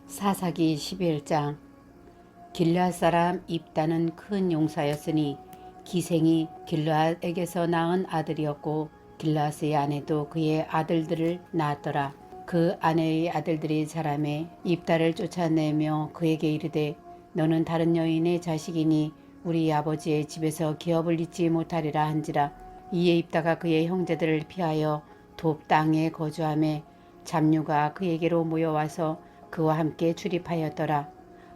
사사기 11장. 길르앗 사람 입다는 큰 용사였으니 기생이 길르앗에게서 낳은 아들이었고 길르앗의 아내도 그의 아들들을 낳았더라. 그 아내의 아들들이 자라매 입다를 쫓아내며 그에게 이르되 너는 다른 여인의 자식이니 우리 아버지의 집에서 기업을 잊지 못하리라 한지라. 이에 입다가 그의 형제들을 피하여 돕 땅에 거주하며 잡류가 그에게로 모여와서 그와 함께 출입하였더라.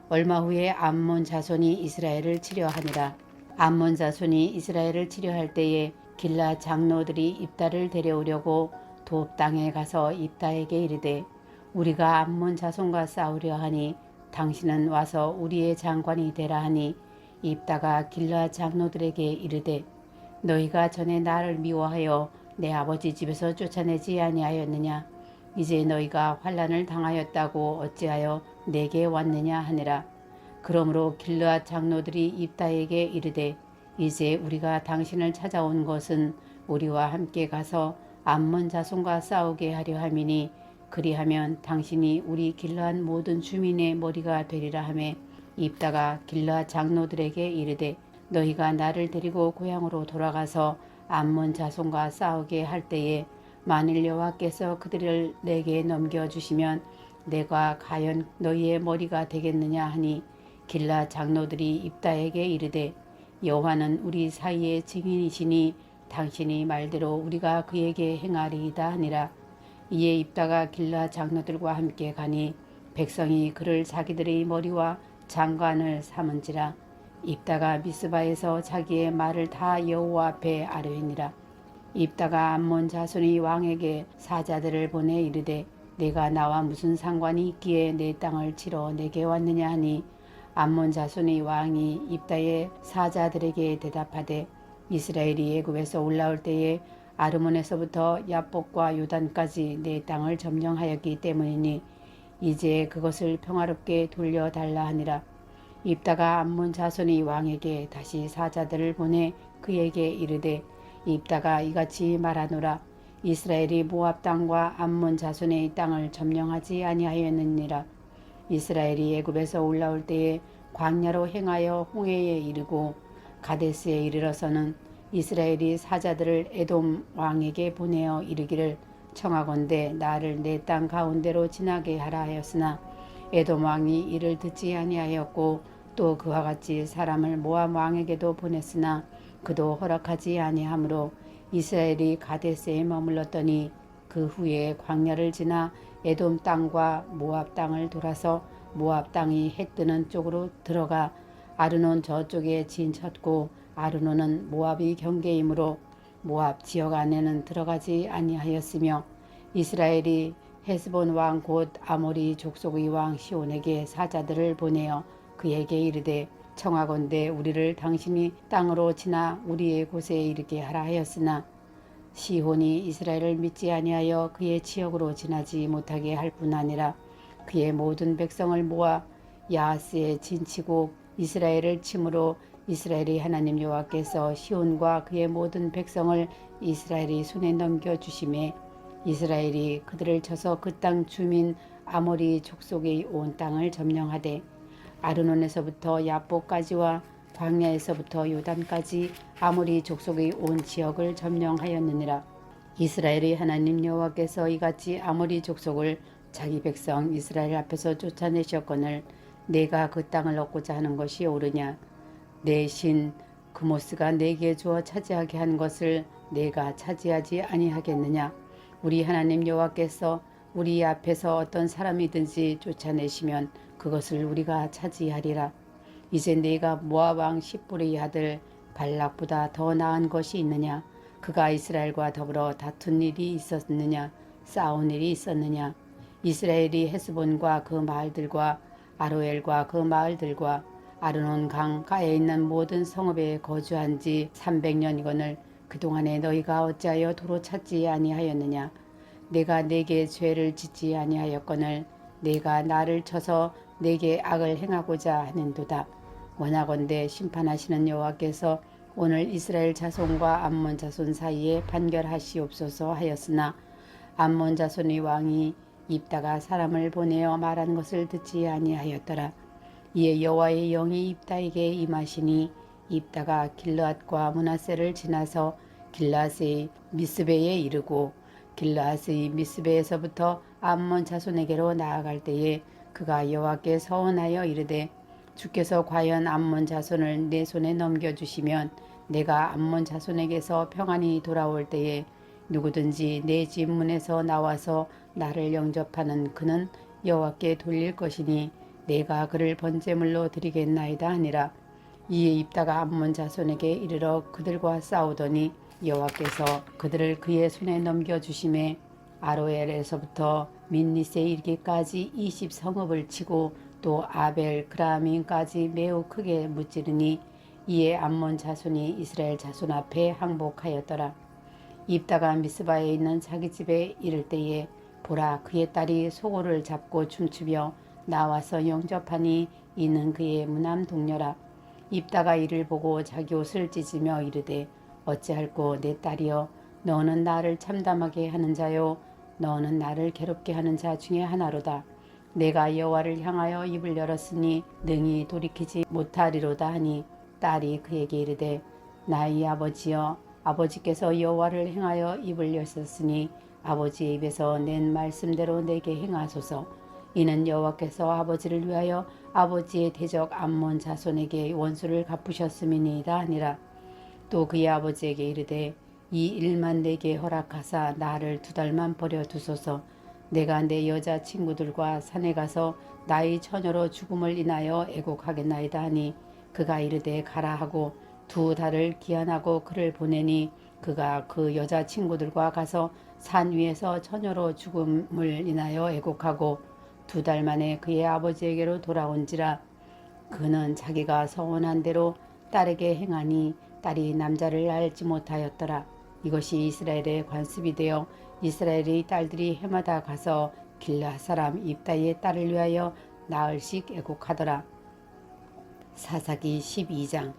얼마 후에 암몬 자손이 이스라엘을 치려하니라. 암몬 자손이 이스라엘을 치려할 때에 길라 장로들이 입다를 데려오려고 돕 땅에 가서 입다에게 이르되 우리가 암몬 자손과 싸우려 하니 당신은 와서 우리의 장관이 되라 하니 입다가 길라 장로들에게 이르되 너희가 전에 나를 미워하여 내 아버지 집에서 쫓아내지 아니하였느냐. 이제 너희가 환난을 당하였다고 어찌하여 내게 왔느냐 하니라. 그러므로 길르앗 장로들이 입다에게 이르되 이제 우리가 당신을 찾아온 것은 우리와 함께 가서 암몬 자손과 싸우게 하려 함이니 그리하면 당신이 우리 길르앗 모든 주민의 머리가 되리라 하매 입다가 길르앗 장로들에게 이르되 너희가 나를 데리고 고향으로 돌아가서 암몬 자손과 싸우게 할 때에 만일 여호와께서 그들을 내게 넘겨주시면 내가 과연 너희의 머리가 되겠느냐 하니 길라 장로들이 입다에게 이르되 여호와는 우리 사이의 증인이시니 당신이 말대로 우리가 그에게 행하리이다 하니라. 이에 입다가 길라 장로들과 함께 가니 백성이 그를 자기들의 머리와 장관을 삼은지라. 입다가 미스바에서 자기의 말을 다 여호와 앞에 아뢰니라. 입다가 암몬 자손이 왕에게 사자들을 보내 이르되 내가 나와 무슨 상관이 있기에 내 땅을 치러 내게 왔느냐 하니 암몬 자손의 왕이 입다의 사자들에게 대답하되 이스라엘이 애굽에서 올라올 때에 아르몬에서부터 야복과 요단까지 내 땅을 점령하였기 때문이니 이제 그것을 평화롭게 돌려달라 하니라. 입다가 암몬 자손의 왕에게 다시 사자들을 보내 그에게 이르되 입다가 이같이 말하노라. 이스라엘이 모압 땅과 암몬 자손의 땅을 점령하지 아니하였느니라. 이스라엘이 애굽에서 올라올 때에 광야로 행하여 홍해에 이르고 가데스에 이르러서는 이스라엘이 사자들을 에돔 왕에게 보내어 이르기를 청하건대 나를 내 땅 가운데로 지나게 하라 하였으나 에돔 왕이 이를 듣지 아니하였고 또 그와 같이 사람을 모압 왕에게도 보냈으나 그도 허락하지 아니하므로 이스라엘이 가데스에 머물렀더니 그 후에 광야를 지나 에돔 땅과 모압 땅을 돌아서 모압 땅이 해 뜨는 쪽으로 들어가 아르논 저쪽에 진쳤고 아르논은 모압의 경계이므로 모압 지역 안에는 들어가지 아니하였으며 이스라엘이 헤스본 왕 곧 아모리 족속의 왕 시온에게 사자들을 보내어 그에게 이르되 청하건대 우리를 당신이 땅으로 지나 우리의 곳에 이르게 하라 하였으나 시혼이 이스라엘을 믿지 아니하여 그의 지역으로 지나지 못하게 할 뿐 아니라 그의 모든 백성을 모아 야하스에 진치고 이스라엘을 침으로 이스라엘의 하나님 여호와께서 시온과 그의 모든 백성을 이스라엘의 손에 넘겨주심에 이스라엘이 그들을 쳐서 그 땅 주민 아모리 족속의 온 땅을 점령하되 아르논에서부터 야복까지와 광야에서부터 요단까지 아모리 족속의 온 지역을 점령하였느니라. 이스라엘의 하나님 여호와께서 이같이 아모리 족속을 자기 백성 이스라엘 앞에서 쫓아내셨거늘 내가 그 땅을 얻고자 하는 것이 옳으냐. 내 신 그모스가 내게 주어 차지하게 한 것을 내가 차지하지 아니하겠느냐. 우리 하나님 여호와께서 우리 앞에서 어떤 사람이든지 쫓아내시면 그것을 우리가 차지하리라. 이제 내가 모압 왕 십볼의 아들 발락보다 더 나은 것이 있느냐. 그가 이스라엘과 더불어 다툰 일이 있었느냐. 싸운 일이 있었느냐. 이스라엘이 헤스본과 그 마을들과 아로엘과 그 마을들과 아르논 강가에 있는 모든 성읍에 거주한 지 300년이거늘 그동안에 너희가 어찌하여 도로 찾지 아니하였느냐. 내가 내게 죄를 짓지 아니하였거늘 내가 나를 쳐서 내게 악을 행하고자 하는도다. 원하건대 심판하시는 여호와께서 오늘 이스라엘 자손과 암몬 자손 사이에 판결하시옵소서 하였으나 암몬 자손의 왕이 입다가 사람을 보내어 말한 것을 듣지 아니하였더라. 이에 여호와의 영이 입다에게 임하시니 입다가 길르앗과 므낫세를 지나서 길르앗의 미스베에 이르고 길르앗의 미스베에서부터 암몬 자손에게로 나아갈 때에 그가 여호와께 서원하여 이르되 주께서 과연 암몬 자손을 내 손에 넘겨주시면 내가 암몬 자손에게서 평안히 돌아올 때에 누구든지 내 집 문에서 나와서 나를 영접하는 그는 여호와께 돌릴 것이니 내가 그를 번제물로 드리겠나이다 하니라. 이에 입다가 암몬 자손에게 이르러 그들과 싸우더니 여호와께서 그들을 그의 손에 넘겨주심에 아로엘에서부터 민니스에 이르기까지 20성읍을 치고 또 아벨 그라민까지 매우 크게 무찌르니 이에 암몬 자손이 이스라엘 자손 앞에 항복하였더라. 입다가 미스바에 있는 자기 집에 이를 때에 보라 그의 딸이 소고를 잡고 춤추며 나와서 영접하니 이는 그의 무남 동료라. 입다가 이를 보고 자기 옷을 찢으며 이르되 어찌할꼬 내 딸이여 너는 나를 참담하게 하는 자요 너는 나를 괴롭게 하는 자 중에 하나로다. 내가 여호와를 향하여 입을 열었으니 능히 돌이키지 못하리로다 하니 딸이 그에게 이르되 나의 아버지여 아버지께서 여호와를 행하여 입을 여셨으니 아버지의 입에서 낸 말씀대로 내게 행하소서. 이는 여호와께서 아버지를 위하여 아버지의 대적 암몬 자손에게 원수를 갚으셨음이니이다 하니라. 또 그의 아버지에게 이르되 이 일만 내게 허락하사 나를 2달만 버려 두소서. 내가 내 여자 친구들과 산에 가서 나의 처녀로 죽음을 인하여 애곡하겠나이다 하니 그가 이르되 가라 하고 2달을 기한하고 그를 보내니 그가 그 여자 친구들과 가서 산 위에서 처녀로 죽음을 인하여 애곡하고 2달 만에 그의 아버지에게로 돌아온지라. 그는 자기가 서원한 대로 딸에게 행하니 딸이 남자를 알지 못하였더라. 이것이 이스라엘의 관습이 되어 이스라엘의 딸들이 해마다 가서 길르앗 사람 입다의 딸을 위하여 나흘씩 애곡하더라. 사사기 12장.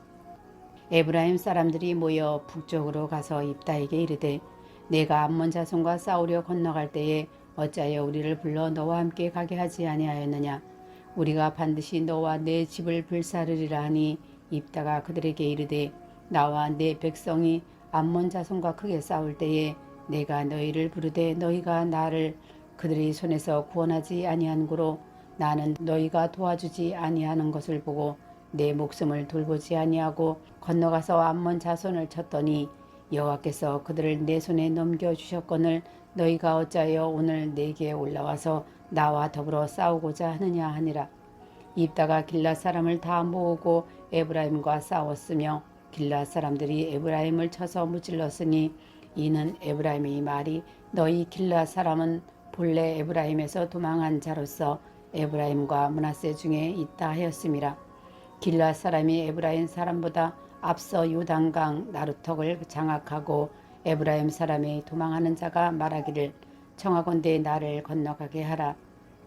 에브라임 사람들이 모여 북쪽으로 가서 입다에게 이르되 내가 암몬 자손과 싸우려 건너갈 때에 어찌하여 우리를 불러 너와 함께 가게 하지 아니하였느냐. 우리가 반드시 너와 내 집을 불사르리라 하니 입다가 그들에게 이르되 나와 내 백성이 암몬 자손과 크게 싸울 때에 내가 너희를 부르되 너희가 나를 그들의 손에서 구원하지 아니한 고로 나는 너희가 도와주지 아니하는 것을 보고 내 목숨을 돌보지 아니하고 건너가서 암몬 자손을 쳤더니 여호와께서 그들을 내 손에 넘겨주셨거늘 너희가 어찌하여 오늘 내게 올라와서 나와 더불어 싸우고자 하느냐 하니라. 입다가 길앗 사람을 다 모으고 에브라임과 싸웠으며 길앗 사람들이 에브라임을 쳐서 무찔렀으니 이는 에브라임의 말이 너희 길앗 사람은 본래 에브라임에서 도망한 자로서 에브라임과 므낫세 중에 있다 하였음이라. 길앗 사람이 에브라임 사람보다 앞서 요단강 나루턱을 장악하고 에브라임 사람이 도망하는 자가 말하기를 청하건대 나를 건너가게 하라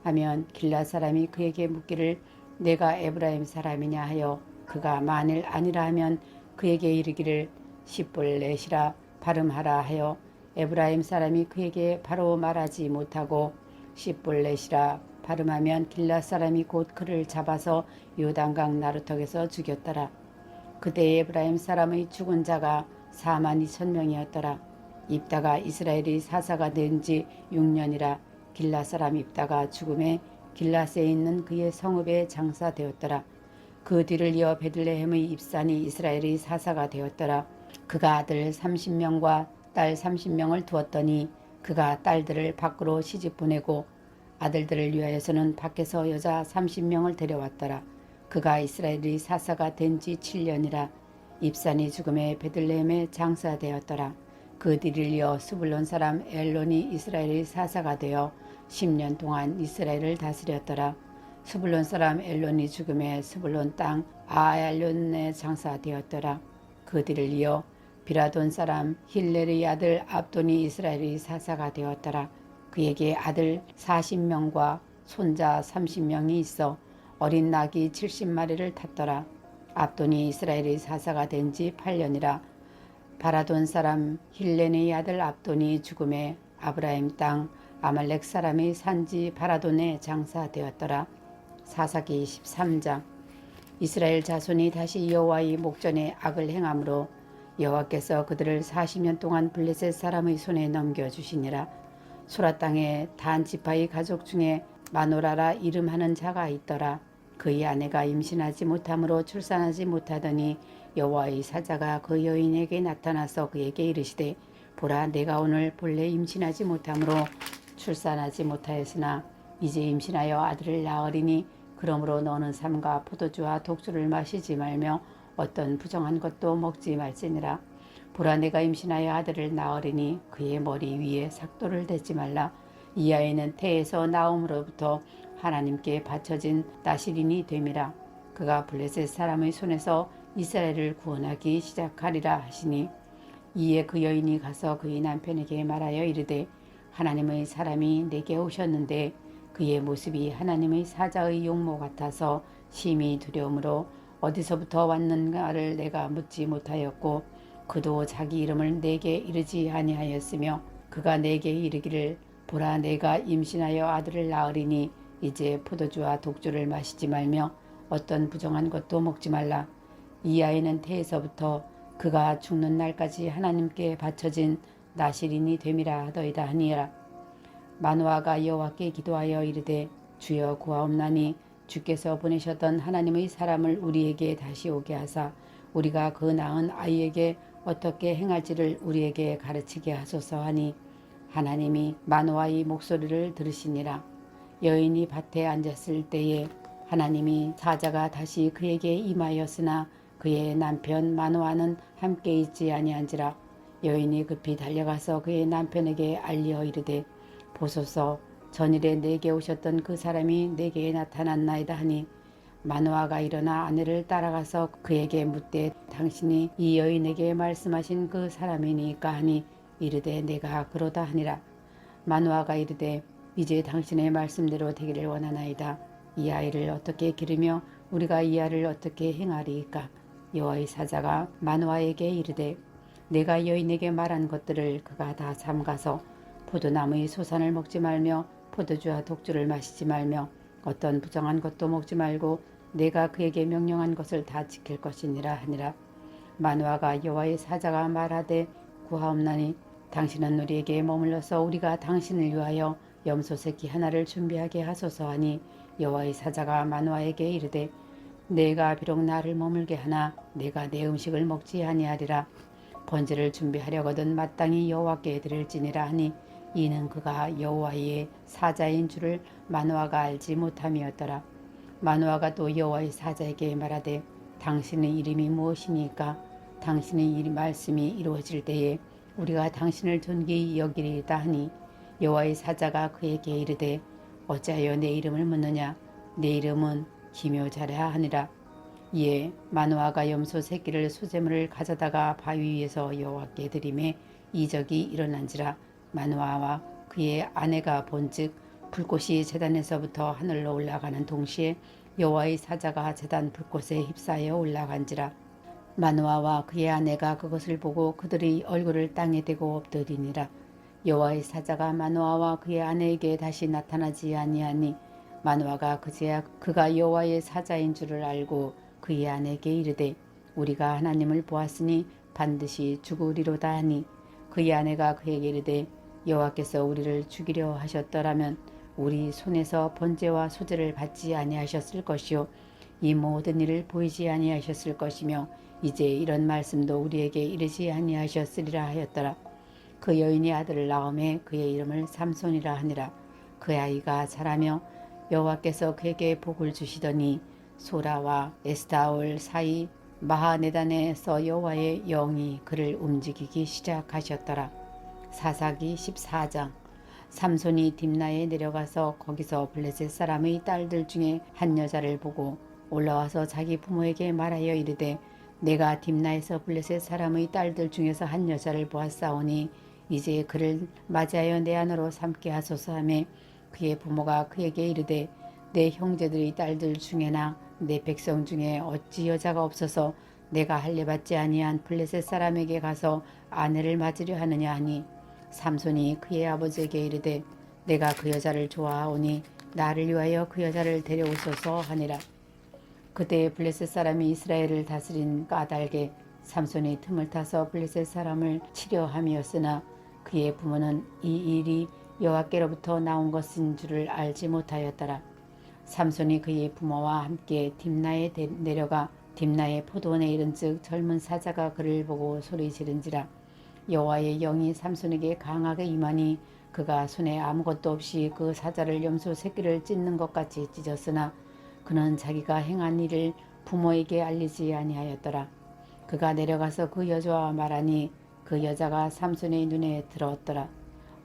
하면 길앗 사람이 그에게 묻기를 내가 에브라임 사람이냐 하여 그가 만일 아니라 하면 그에게 이르기를 십볼렛이라 발음하라 하여 에브라임 사람이 그에게 바로 말하지 못하고 십볼렛이라 발음하면 길앗 사람이 곧 그를 잡아서 요단강 나루턱에서 죽였더라. 그때 에브라임 사람의 죽은 자가 42,000명이었더라. 입다가 이스라엘이 사사가 된 지 6년이라 길앗 사람 입다가 죽음에 길앗에 있는 그의 성읍에 장사되었더라. 그 뒤를 이어 베들레헴의 입산이 이스라엘의 사사가 되었더라. 그가 아들 30명과 딸 30명을 두었더니 그가 딸들을 밖으로 시집 보내고 아들들을 위하여서는 밖에서 여자 30명을 데려왔더라. 그가 이스라엘의 사사가 된 지 7년이라 입산이 죽음에 베들레헴에 장사되었더라. 그 뒤를 이어 스불론 사람 엘론이 이스라엘의 사사가 되어 10년 동안 이스라엘을 다스렸더라. 스불론 사람 엘론이 죽음에 스불론 땅 아얄론에 장사되었더라. 그 뒤를 이어 비라돈 사람 힐렐의 아들 압돈이 이스라엘의 사사가 되었더라. 그에게 아들 40명과 손자 30명이 있어 어린 낙이 70마리를 탔더라. 압돈이 이스라엘의 사사가 된 지 8년이라. 바라돈 사람 힐렐의 아들 압돈이 죽음에 아브라임 땅 아말렉 사람의 산지 바라돈에 장사되었더라. 사사기 13장. 이스라엘 자손이 다시 여호와의 목전에 악을 행함으로 여호와께서 그들을 40년 동안 블레셋 사람의 손에 넘겨주시니라. 소라 땅에 단 지파의 가족 중에 마노라라 이름하는 자가 있더라. 그의 아내가 임신하지 못함으로 출산하지 못하더니 여호와의 사자가 그 여인에게 나타나서 그에게 이르시되 보라, 내가 오늘 본래 임신하지 못함으로 출산하지 못하였으나 이제 임신하여 아들을 낳으리니 그러므로 너는 삼가 포도주와 독주를 마시지 말며 어떤 부정한 것도 먹지 말지니라. 보라, 내가 임신하여 아들을 낳으리니 그의 머리 위에 삭도를 대지 말라. 이 아이는 태에서 나옴으로부터 하나님께 바쳐진 나실인이 됨이라. 그가 블레셋 사람의 손에서 이스라엘을 구원하기 시작하리라 하시니 이에 그 여인이 가서 그의 남편에게 말하여 이르되 하나님의 사람이 내게 오셨는데 그의 모습이 하나님의 사자의 용모 같아서 심히 두려움으로 어디서부터 왔는가를 내가 묻지 못하였고 그도 자기 이름을 내게 이르지 아니하였으며 그가 내게 이르기를 보라, 내가 임신하여 아들을 낳으리니 이제 포도주와 독주를 마시지 말며 어떤 부정한 것도 먹지 말라. 이 아이는 태에서부터 그가 죽는 날까지 하나님께 바쳐진 나실인이 됨이라 하더이다 하니라. 마노아가 여호와께 기도하여 이르되 주여 구하옵나니 주께서 보내셨던 하나님의 사람을 우리에게 다시 오게 하사 우리가 그 낳은 아이에게 어떻게 행할지를 우리에게 가르치게 하소서 하니 하나님이 마노아의 목소리를 들으시니라. 여인이 밭에 앉았을 때에 하나님이 사자가 다시 그에게 임하였으나 그의 남편 마노아는 함께 있지 아니한지라. 여인이 급히 달려가서 그의 남편에게 알리어 이르되 보소서, 전일에 내게 오셨던 그 사람이 내게 나타났나이다 하니 마노아가 일어나 아내를 따라가서 그에게 묻되 당신이 이 여인에게 말씀하신 그 사람이니까 하니 이르되 내가 그러다 하니라. 마노아가 이르되 이제 당신의 말씀대로 되기를 원하나이다. 이 아이를 어떻게 기르며 우리가 이 아이를 어떻게 행하리이까. 여호와의 사자가 마노아에게 이르되 내가 여인에게 말한 것들을 그가 다 삼가서 포도나무의 소산을 먹지 말며 포도주와 독주를 마시지 말며 어떤 부정한 것도 먹지 말고 내가 그에게 명령한 것을 다 지킬 것이니라 하니라. 마노아가 여호와의 사자가 말하되 구하옵나니 당신은 우리에게 머물러서 우리가 당신을 위하여 염소 새끼 하나를 준비하게 하소서 하니 여호와의 사자가 마노아에게 이르되 내가 비록 나를 머물게 하나 내가 내 음식을 먹지 아니하리라. 번제를 준비하려거든 마땅히 여호와께 드릴지니라 하니 이는 그가 여호와의 사자인 줄을 마노아가 알지 못함이었더라. 마노아가 또 여호와의 사자에게 말하되 당신의 이름이 무엇이니까. 당신의 이 말씀이 이루어질 때에 우리가 당신을 존귀히 여기리이다 하니 여호와의 사자가 그에게 이르되 어찌하여 내 이름을 묻느냐. 내 이름은 기묘자라 하니라. 이에 마노아가 염소 새끼를 수제물을 가져다가 바위 위에서 여호와께 드리매 이적이 일어난지라. 마노아와 그의 아내가 본즉 불꽃이 제단에서부터 하늘로 올라가는 동시에 여호와의 사자가 제단 불꽃에 휩싸여 올라간지라. 마노아와 그의 아내가 그것을 보고 그들의 얼굴을 땅에 대고 엎드리니라. 여호와의 사자가 마노아와 그의 아내에게 다시 나타나지 아니하니 마노아가 그제야 그가 여호와의 사자인 줄을 알고 그의 아내에게 이르되 우리가 하나님을 보았으니 반드시 죽으리로다 하니 그의 아내가 그에게 이르되 여호와께서 우리를 죽이려 하셨더라면 우리 손에서 번제와 소제를 받지 아니하셨을 것이요 이 모든 일을 보이지 아니하셨을 것이며 이제 이런 말씀도 우리에게 이르지 아니하셨으리라 하였더라. 그 여인이 아들을 낳음에 그의 이름을 삼손이라 하니라. 그 아이가 자라며 여호와께서 그에게 복을 주시더니 소라와 에스타올 사이 마하네단에서 여호와의 영이 그를 움직이기 시작하셨더라. 사사기 14장. 삼손이 딥나에 내려가서 거기서 블레셋 사람의 딸들 중에 한 여자를 보고 올라와서 자기 부모에게 말하여 이르되 내가 딥나에서 블레셋 사람의 딸들 중에서 한 여자를 보았사오니 이제 그를 맞이하여 내 아내로 삼게 하소서 하며 그의 부모가 그에게 이르되 내 형제들의 딸들 중에나 내 백성 중에 어찌 여자가 없어서 내가 할례받지 아니한 블레셋 사람에게 가서 아내를 맞으려 하느냐 하니 삼손이 그의 아버지에게 이르되 내가 그 여자를 좋아하오니 나를 위하여 그 여자를 데려오소서 하니라. 그때 블레셋 사람이 이스라엘을 다스린 까닭에 삼손이 틈을 타서 블레셋 사람을 치려 함이었으나 그의 부모는 이 일이 여호와께로부터 나온 것인 줄을 알지 못하였더라. 삼손이 그의 부모와 함께 딥나에 내려가 딥나의 포도원에 이른즉 젊은 사자가 그를 보고 소리 지른지라. 여호와의 영이 삼손에게 강하게 임하니 그가 손에 아무것도 없이 그 사자를 염소 새끼를 찢는 것 같이 찢었으나 그는 자기가 행한 일을 부모에게 알리지 아니하였더라. 그가 내려가서 그 여자와 말하니 그 여자가 삼손의 눈에 들어왔더라.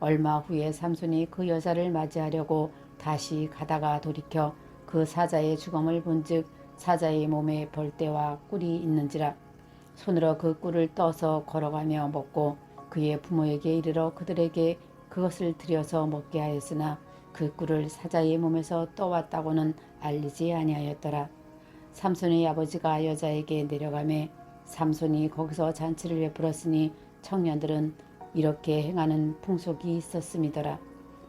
얼마 후에 삼손이 그 여자를 맞이하려고 다시 가다가 돌이켜 그 사자의 죽음을 본즉 사자의 몸에 벌떼와 꿀이 있는지라. 손으로 그 꿀을 떠서 걸어가며 먹고 그의 부모에게 이르러 그들에게 그것을 들여서 먹게 하였으나 그 꿀을 사자의 몸에서 떠왔다고는 알리지 아니하였더라. 삼손의 아버지가 여자에게 내려가매 삼손이 거기서 잔치를 베풀었으니 청년들은 이렇게 행하는 풍속이 있었음이더라.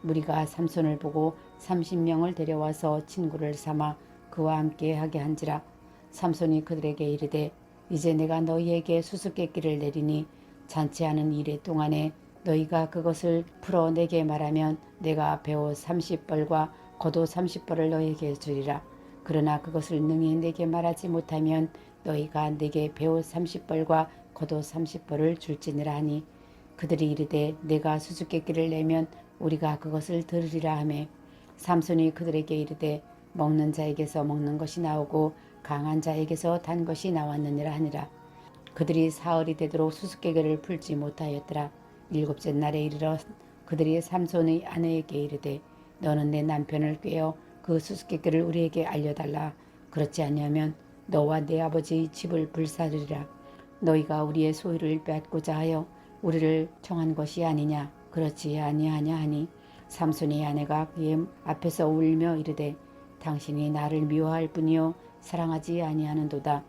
무리가 삼손을 보고 30명을 데려와서 친구를 삼아 그와 함께 하게 한지라. 삼손이 그들에게 이르되 이제 내가 너희에게 수수께끼를 내리니 잔치하는 이래 동안에 너희가 그것을 풀어 내게 말하면 내가 배옷 30벌과 겉옷 30벌을 너희에게 주리라. 그러나 그것을 능히 내게 말하지 못하면 너희가 내게 배옷 30벌과 겉옷 30벌을 줄지니라 하니 그들이 이르되 내가 수수께끼를 내면 우리가 그것을 들으리라 하매 삼손이 그들에게 이르되 먹는 자에게서 먹는 것이 나오고 강한 자에게서 단 것이 나왔느니라 하니라. 그들이 사흘이 되도록 수수께끼를 풀지 못하였더라. 일곱째 날에 이르러 그들이 삼손의 아내에게 이르되 너는 내 남편을 꾀어 그 수수께끼를 우리에게 알려달라. 그렇지 아니하면 너와 내 아버지의 집을 불사르리라. 너희가 우리의 소유를 빼앗고자 하여 우리를 청한 것이 아니냐. 그렇지 아니하냐 하니 삼손의 아내가 그의 앞에서 울며 이르되 당신이 나를 미워할 뿐이요 사랑하지 아니하는도다.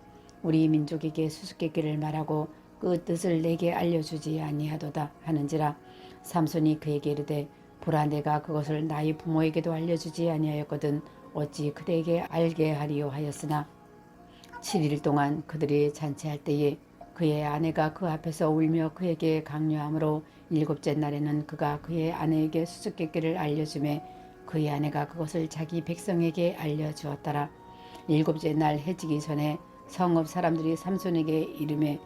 우리 민족에게 수수께끼를 말하고 그 뜻을 내게 알려주지 아니하도다 하는지라. 삼손이 그에게 이르되 보라 내가 그것을 나의 부모에게도 알려주지 아니하였거든 어찌 그대에게 알게 하리요 하였으나 7일 동안 그들이 잔치할 때에 그의 아내가 그 앞에서 울며 그에게 강요하므로 일곱째 날에는 그가 그의 아내에게 수수께끼를 알려주매 그의 아내가 그것을 자기 백성에게 알려주었더라. 일곱째 날 해지기 전에 성읍 사람들이 삼손에게 이르매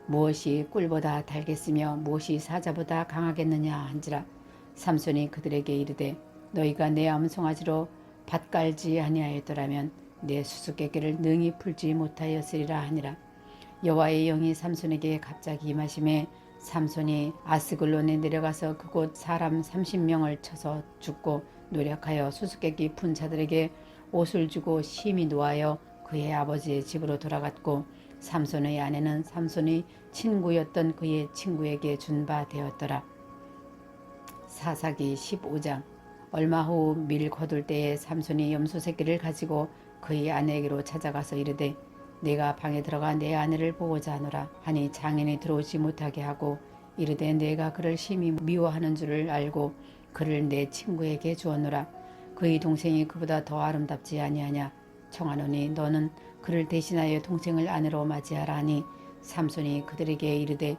무엇이 꿀보다 달겠으며 무엇이 사자보다 강하겠느냐 한지라. 삼손이 그들에게 이르되 너희가 내 암송아지로 밭 깔지 아니하였더라면 내 수수께끼를 능히 풀지 못하였으리라 하니라. 여호와의 영이 삼손에게 갑자기 임하심에 삼손이 아스글론에 내려가서 그곳 사람 30명을 쳐서 죽고 노력하여 수수께끼 푼 자들에게 옷을 주고 심히 노하여 그의 아버지의 집으로 돌아갔고 삼손의 아내는 삼손의 친구였던 그의 친구에게 준 바 되었더라. 사사기 15장. 얼마 후 밀 거둘 때에 삼손이 염소 새끼를 가지고 그의 아내에게로 찾아가서 이르되 내가 방에 들어가 내 아내를 보고자 하노라 하니 장인이 들어오지 못하게 하고 이르되 내가 그를 심히 미워하는 줄을 알고 그를 내 친구에게 주었노라. 그의 동생이 그보다 더 아름답지 아니하냐. 청하노니 너는 그를 대신하여 동생을 아내로 맞이하라 하니 삼손이 그들에게 이르되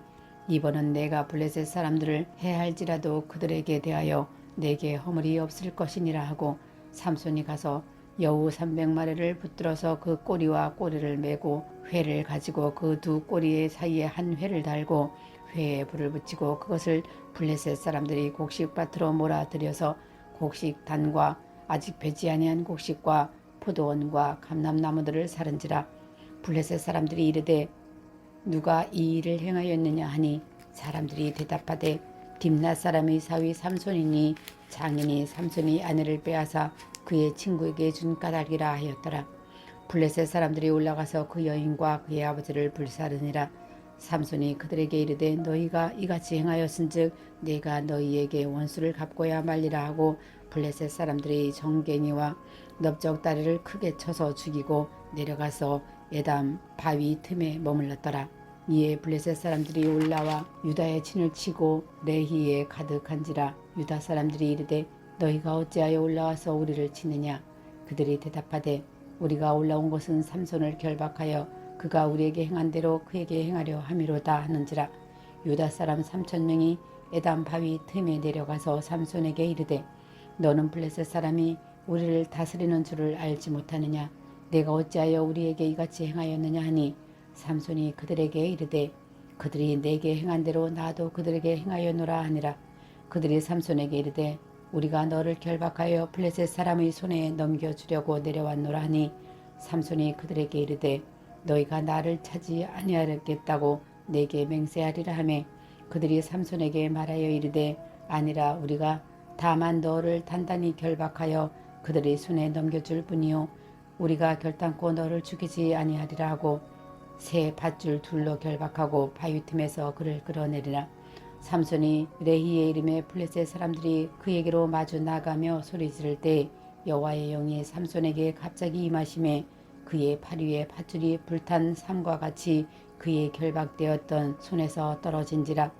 이번은 내가 블레셋 사람들을 해할지라도 그들에게 대하여 내게 허물이 없을 것이니라 하고 삼손이 가서 여우 300마리를 붙들어서 그 꼬리와 꼬리를 메고 회를 가지고 그 두 꼬리 사이에 한 회를 달고 회에 불을 붙이고 그것을 블레셋 사람들이 곡식밭으로 몰아들여서 곡식단과 아직 배지 아니한 곡식과 포도원과 감람나무들을 사른지라. 블레셋 사람들이 이르되 누가 이 일을 행하였느냐 하니 사람들이 대답하되 딥나 사람의 사위 삼손이니 장인이 삼손이 아내를 빼앗아 그의 친구에게 준 까닭이라 하였더라. 블레셋 사람들이 올라가서 그 여인과 그의 아버지를 불사르니라. 삼손이 그들에게 이르되 너희가 이같이 행하였은즉 내가 너희에게 원수를 갚고야 말리라 하고 블레셋 사람들이 정갱이와 넓적다리를 크게 쳐서 죽이고 내려가서 에담 바위 틈에 머물렀더라. 이에 블레셋 사람들이 올라와 유다의 진을 치고 레히에 가득한지라. 유다 사람들이 이르되 너희가 어찌하여 올라와서 우리를 치느냐. 그들이 대답하되 우리가 올라온 것은 삼손을 결박하여 그가 우리에게 행한 대로 그에게 행하려 함이로다 하는지라. 유다 사람 3,000명이 에담 바위 틈에 내려가서 삼손에게 이르되 너는 블레셋 사람이 우리를 다스리는 줄을 알지 못하느냐. 내가 어찌하여 우리에게 이같이 행하였느냐 하니 삼손이 그들에게 이르되 그들이 내게 행한 대로 나도 그들에게 행하였노라 하니라. 그들이 삼손에게 이르되 우리가 너를 결박하여 블레셋 사람의 손에 넘겨주려고 내려왔노라 하니 삼손이 그들에게 이르되 너희가 나를 차지 아니하겠다고 내게 맹세하리라 하매 그들이 삼손에게 말하여 이르되 아니라 우리가 다만 너를 단단히 결박하여 그들의 손에 넘겨줄 뿐이요 우리가 결단코 너를 죽이지 아니하리라 하고 새 밧줄 둘로 결박하고 바위 틈에서 그를 끌어내리라. 삼손이 레히의 이름에 블레셋 사람들이 그에게로 마주 나가며 소리 지를 때 여호와의 영이 삼손에게 갑자기 임하심에 그의 팔 위에 밧줄이 불탄 삼과 같이 그의 결박되었던 손에서 떨어진지라.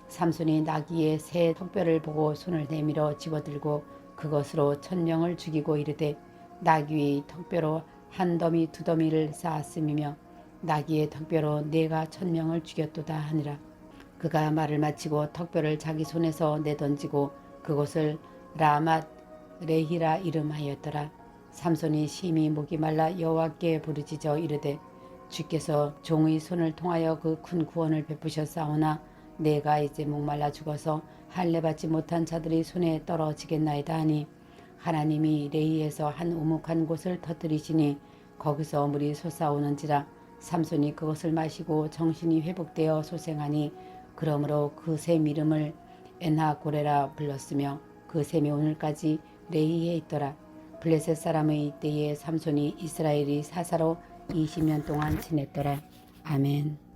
삼손이 나귀의 새 턱뼈를 보고 손을 내밀어 집어들고 그것으로 1,000명을 죽이고 이르되 나귀의 턱뼈로 한 더미 두 더미를 쌓았음이며 나귀의 턱뼈로 내가 1,000명을 죽였도다 하니라. 그가 말을 마치고 턱뼈를 자기 손에서 내던지고 그곳을 라맛 레히라 이름하였더라. 삼손이 심히 목이 말라 여호와께 부르짖어 이르되 주께서 종의 손을 통하여 그 큰 구원을 베푸셨사오나 내가 이제 목말라 죽어서 할례 받지 못한 자들의 손에 떨어지겠나이다 하니 하나님이 레히에서 한 우묵한 곳을 터뜨리시니 거기서 물이 솟아오는지라. 삼손이 그것을 마시고 정신이 회복되어 소생하니 그러므로 그 샘 이름을 엔하고레라 불렀으며 그 샘이 오늘까지 레히에 있더라. 블레셋 사람의 때에 삼손이 이스라엘이 사사로 20년 동안 지냈더라. 아멘.